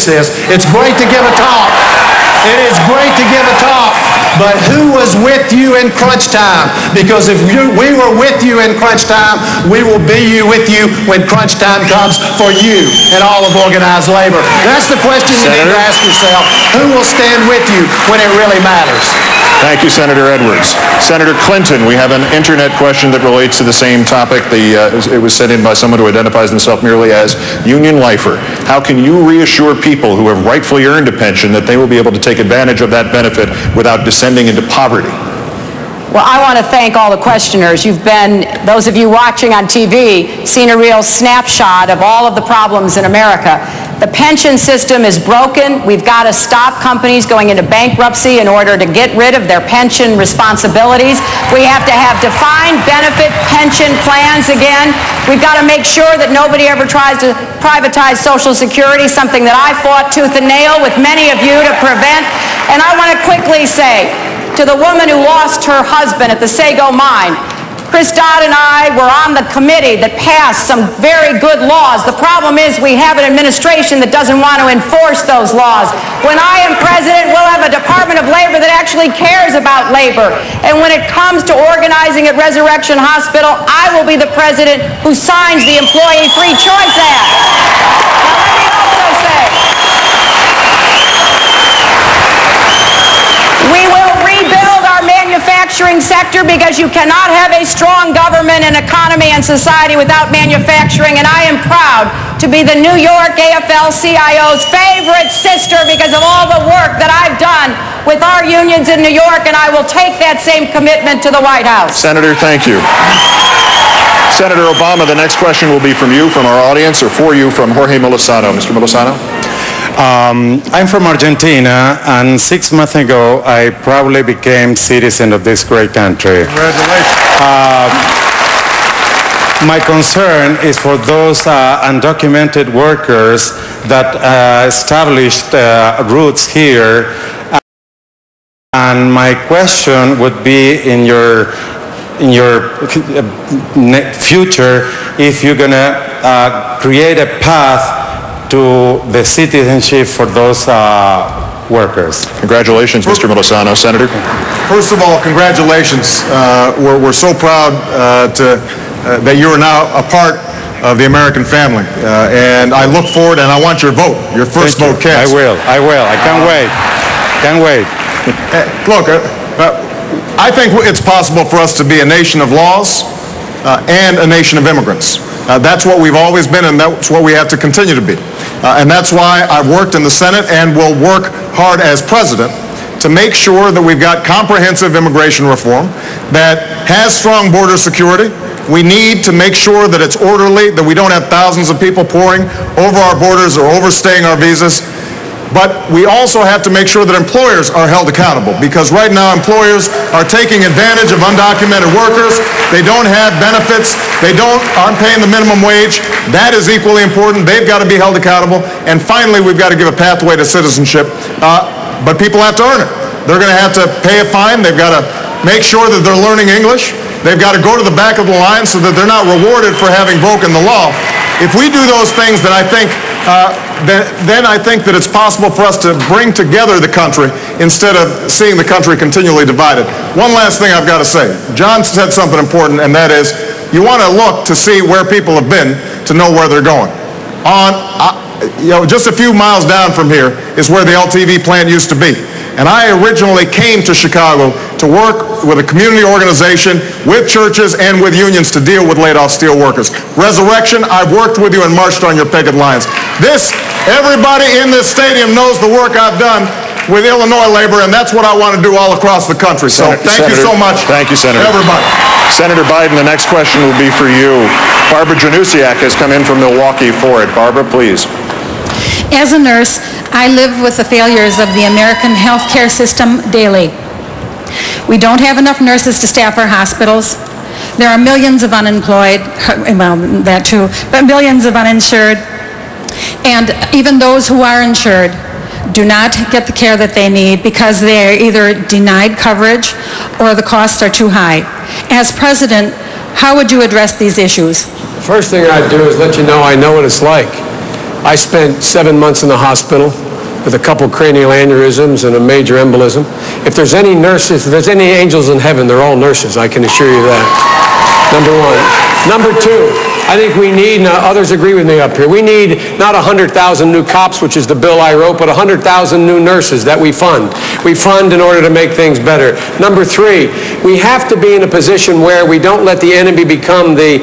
this. It's great to give a talk. It is great to give a talk. But who was with you in crunch time? Because if we were with you in crunch time, we will be with you when crunch time comes for you and all of organized labor. That's the question you need to ask yourself. Who will stand with you when it really matters? Thank you, Senator Edwards. Senator Clinton, we have an internet question that relates to the same topic. It was sent in by someone who identifies himself merely as union lifer. How can you reassure people who have rightfully earned a pension that they will be able to take advantage of that benefit without descending into poverty? Well, I want to thank all the questioners. You've been, those of you watching on TV, seen a real snapshot of all of the problems in America. The pension system is broken. We've got to stop companies going into bankruptcy in order to get rid of their pension responsibilities. We have to have defined benefit pension plans again. We've got to make sure that nobody ever tries to privatize Social Security, something that I fought tooth and nail with many of you to prevent. And I want to quickly say to the woman who lost her husband at the Sago mine, Chris Dodd and I were on the committee that passed some very good laws. The problem is we have an administration that doesn't want to enforce those laws. When I am president, we'll have a Department of Labor that actually cares about labor. And when it comes to organizing at Resurrection Hospital, I will be the president who signs the Employee Free Choice Act. Now, let me also say, we will rebuild our manufacturing sector because you cannot have a strong government and economy and society without manufacturing. And I am proud to be the New York AFL-CIO's favorite sister because of all the work that I've done with our unions in New York, and I will take that same commitment to the White House. Senator, thank you. Senator Obama, the next question will be from you, from our audience, or for you, from Jorge Molosano. Mr. Molosano? I'm from Argentina, and 6 months ago, I proudly became citizen of this great country. Congratulations. My concern is for those undocumented workers that established roots here. And my question would be in your future, if you're going to create a path to the citizenship for those workers. Congratulations, Mr. Molosano. Senator? First of all, congratulations. We're so proud that you are now a part of the American family. And I look forward, and I want your vote, your first vote cast. I will. I can't wait. Can't wait. Look, I think it's possible for us to be a nation of laws and a nation of immigrants. That's what we've always been, and that's what we have to continue to be. And that's why I've worked in the Senate and will work hard as president to make sure that we've got comprehensive immigration reform that has strong border security. We need to make sure that it's orderly, that we don't have thousands of people pouring over our borders or overstaying our visas. But we also have to make sure that employers are held accountable, because right now employers are taking advantage of undocumented workers. They don't have benefits. They aren't paying the minimum wage. That is equally important. They've got to be held accountable. And finally, we've got to give a pathway to citizenship. But people have to earn it. They're going to have to pay a fine. They've got to make sure that they're learning English. They've got to go to the back of the line so that they're not rewarded for having broken the law. If we do those things, then I think that it's possible for us to bring together the country instead of seeing the country continually divided. One last thing I've got to say. John said something important, and that is you want to look to see where people have been to know where they're going. Just a few miles down from here is where the LTV plant used to be. And I originally came to Chicago to work with a community organization, with churches, and with unions to deal with laid-off steel workers. Resurrection, I've worked with you and marched on your picket lines. Everybody in this stadium knows the work I've done with Illinois labor, and that's what I want to do all across the country. So thank you so much. Thank you, Senator. Everybody. Senator Biden, the next question will be for you. Barbara Janusiak has come in from Milwaukee for it. Barbara, please. As a nurse, I live with the failures of the American healthcare system daily. We don't have enough nurses to staff our hospitals. There are millions of unemployed, well, that too, but millions of uninsured. And even those who are insured do not get the care that they need because they are either denied coverage or the costs are too high. As president, how would you address these issues? The first thing I'd do is let you know I know what it's like. I spent 7 months in the hospital with a couple cranial aneurysms and a major embolism. If there's any nurses, if there's any angels in heaven, they're all nurses, I can assure you that. Number one. Number two, I think we need, and others agree with me up here, we need not 100,000 new cops, which is the bill I wrote, but 100,000 new nurses that we fund. We fund in order to make things better. Number three, we have to be in a position where we don't let the enemy become the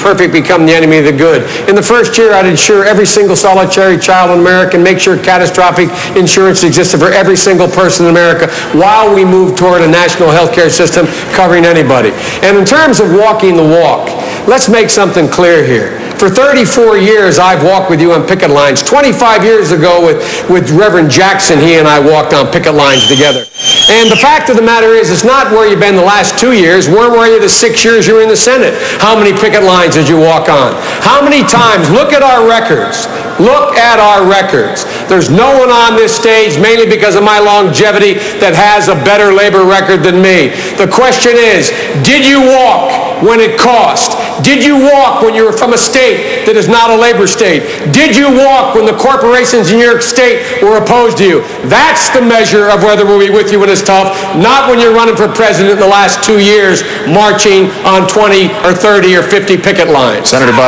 perfect become the enemy of the good. In the first year, I'd insure every single solitary child in America and make sure catastrophic insurance existed for every single person in America while we move toward a national health care system covering anybody. And in terms of walking the walk, let's make something clear here. For 34 years, I've walked with you on picket lines. 25 years ago with Reverend Jackson, he and I walked on picket lines together. And the fact of the matter is, it's not where you've been the last 2 years. Where were you the 6 years you were in the Senate? How many picket lines did you walk on? How many times? Look at our records. Look at our records. There's no one on this stage, mainly because of my longevity, that has a better labor record than me. The question is, did you walk when it cost? Did you walk when you were from a state that is not a labor state? Did you walk when the corporations in New York State were opposed to you? That's the measure of whether we'll be with you when it's tough, not when you're running for president in the last 2 years marching on 20 or 30 or 50 picket lines. Senator Biden.